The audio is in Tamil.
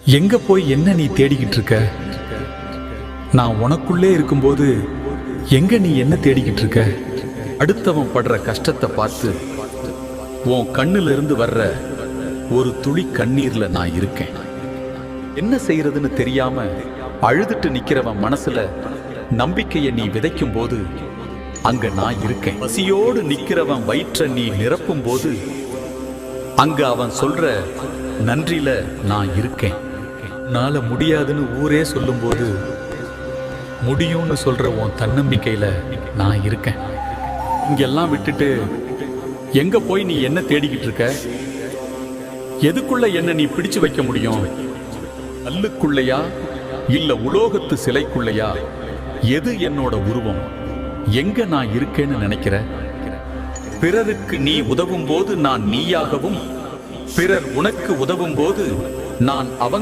எங்க போய் என்ன நீ தேடிக்கிட்டு இருக்க? நான் உனக்குள்ளே இருக்கும்போது எங்க நீ என்ன தேடிக்கிட்டு இருக்க? அடுத்தவன் படுற கஷ்டத்தை பார்த்து உன் கண்ணுல இருந்து வர்ற ஒரு துளி கண்ணீர்ல நான் இருக்கேன். என்ன செய்யறதுன்னு தெரியாம அழுதுட்டு நிக்கிறவன் மனசுல நம்பிக்கையை நீ விதைக்கும் போது அங்க நான் இருக்கேன். பசியோடு நிக்கிறவன் வயிற்ற நீ நிரப்பும் போது அங்க அவன் சொல்ற நன்றியில நான் இருக்கேன். நாள முடியாதுன்னு ஊரே சொல்லும்போது முடியும்னு சொல்ற உன் தன்னம்பிக்கையில நான் இருக்கேன். இங்கெல்லாம் விட்டுட்டு எங்க போய் நீ என்ன தேடிக்கிட்டு இருக்க? எதுக்குள்ள என்ன நீ பிடிச்சு வைக்க முடியும்? கல்லுக்குள்ளையா இல்ல உலோகத்து சிலைக்குள்ளையா? எது என்னோட உருவம்? எங்க நான் இருக்கேன்னு நினைக்கிற? பிறருக்கு நீ உதவும் போது நான் நீயாகவும், பிறர் உனக்கு உதவும் போது நான் அவங்க